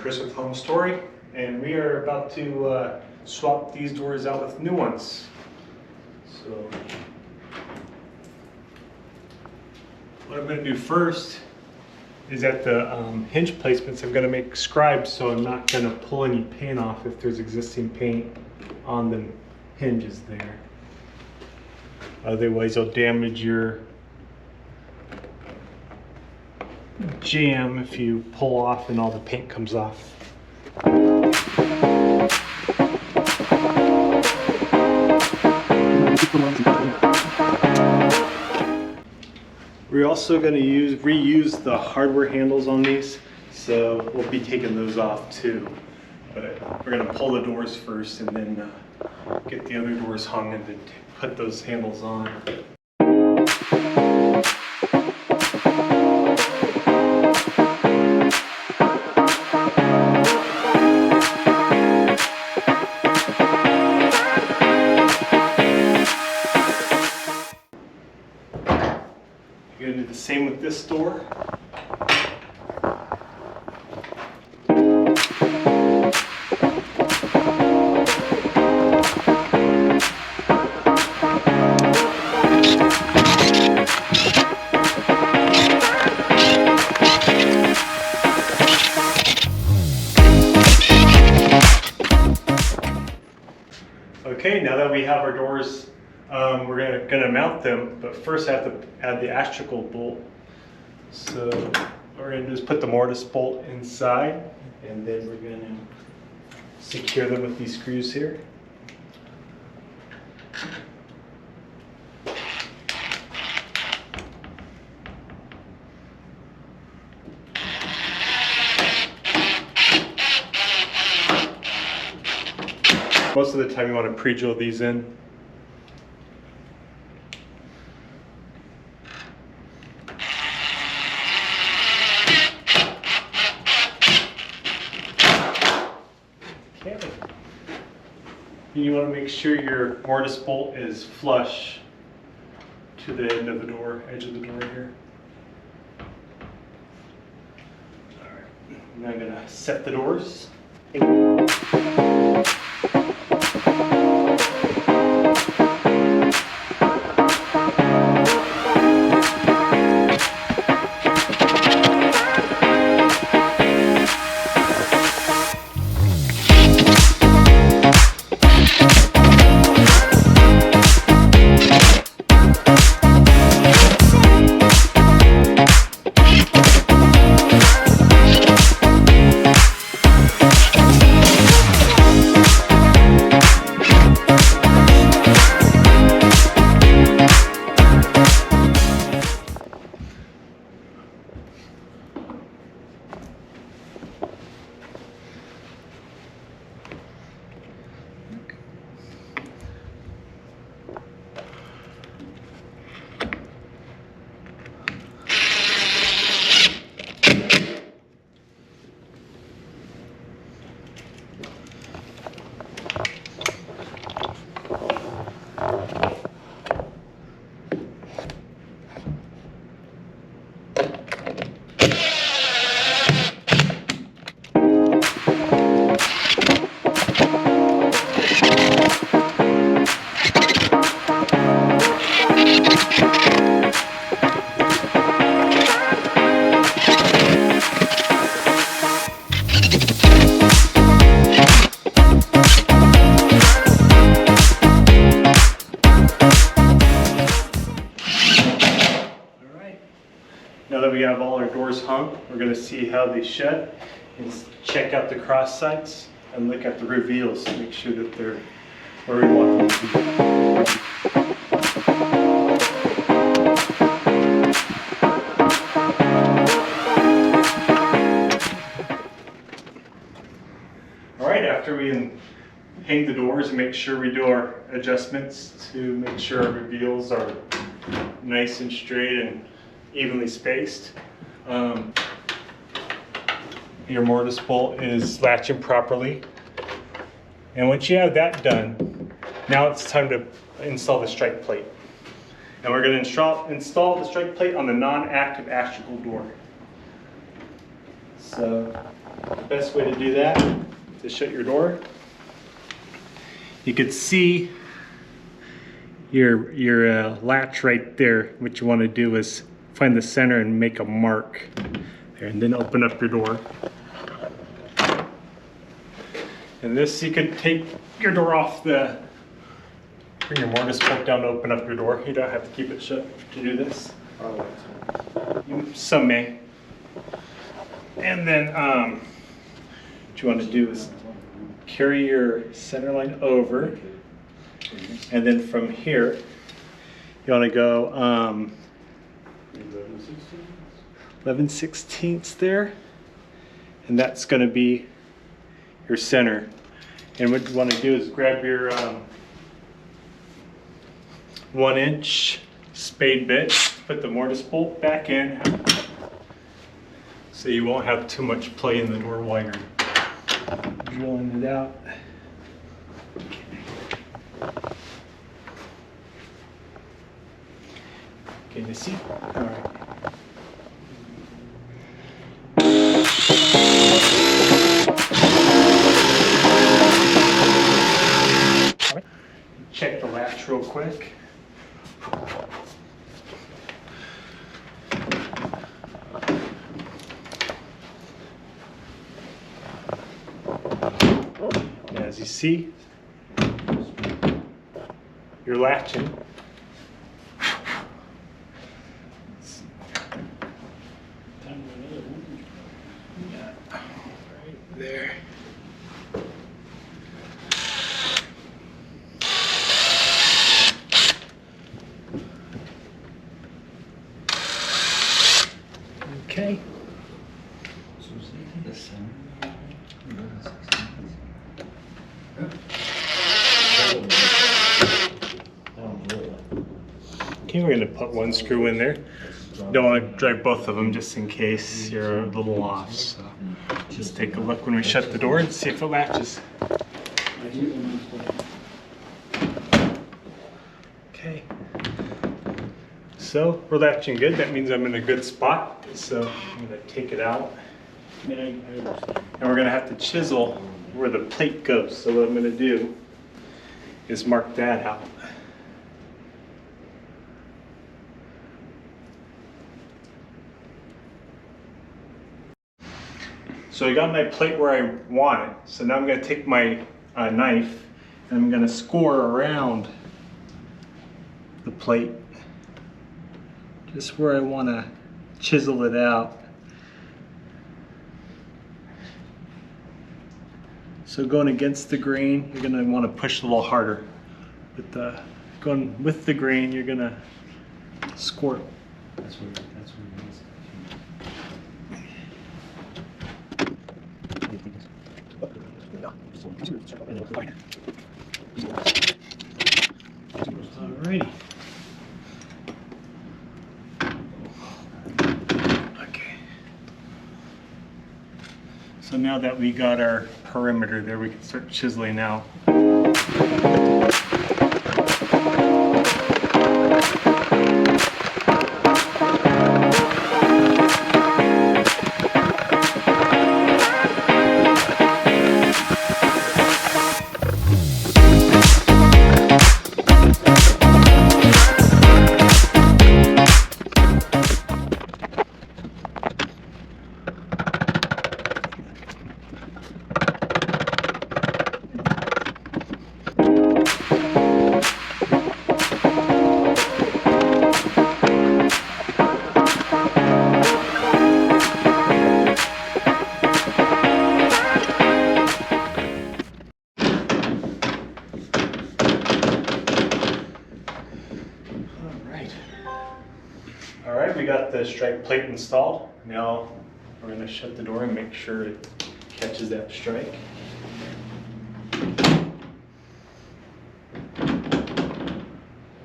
Chris with Home Story, and we are about to swap these doors out with new ones. So what I'm going to do first is at the hinge placements, I'm going to make scribes, so I'm not going to pull any paint off if there's existing paint on the hinges there. Otherwise you'll damage your jam if you pull off and all the paint comes off. We're also going to reuse the hardware handles on these, so we'll be taking those off too. But we're going to pull the doors first and then get the other doors hung and then put those handles on. You're going to do the same with this door. Okay, now that we have our doors, we're gonna mount them, but first I have to add the astragal bolt. So what we're gonna do is put the mortise bolt inside, and then we're gonna secure them with these screws here. Most of the time you want to pre-drill these in. Okay. You want to make sure your mortise bolt is flush to the end of the door, edge of the door here. Alright, now I'm going to set the doors. Now that we have all our doors hung, we're going to see how they shut and check out the cross sights and look at the reveals to make sure that they're where we want them to be. Alright, after we hang the doors and make sure we do our adjustments to make sure our reveals are nice and straight and evenly spaced. Your mortise bolt is latching properly. And once you have that done, now it's time to install the strike plate. And we're going to install the strike plate on the non-active astragal door. So the best way to do that is to shut your door. You could see your latch right there. What you want to do is find the center and make a mark there, and then open up your door. And this, you could take your door off the, bring your mortise bolt down to open up your door. You don't have to keep it shut to do this. Some may. And then what you want to do is carry your center line over, and then from here you want to go 11/16 there, and that's going to be your center. And what you want to do is grab your 1-inch spade bit, put the mortise bolt back in, so you won't have too much play in the door while you're drilling it out. Can you see? All right. Check the latch real quick. And as you see, you're latching. Right there. Okay. Okay, we're going to put one screw in there. Don't want to drive both of them just in case you're a little off. So just take a look when we shut the door and see if it latches. Okay. So we're latching good. That means I'm in a good spot. So I'm going to take it out. And we're going to have to chisel where the plate goes. So what I'm going to do is mark that out. So I got my plate where I want it. So now I'm going to take my knife and I'm going to score around the plate, just where I want to chisel it out. So going against the grain, you're going to want to push a little harder. But going with the grain, you're going to score it. That's what it is. Alrighty. Okay. So now that we got our perimeter there, we can start chiseling out. Alright, we got the strike plate installed. Now we're going to shut the door and make sure it catches that strike.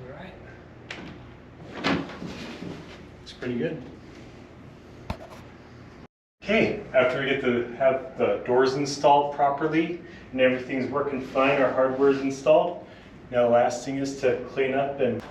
Alright. Looks pretty good. Okay, after we get to have the doors installed properly and everything's working fine, our hardware is installed. Now the last thing is to clean up and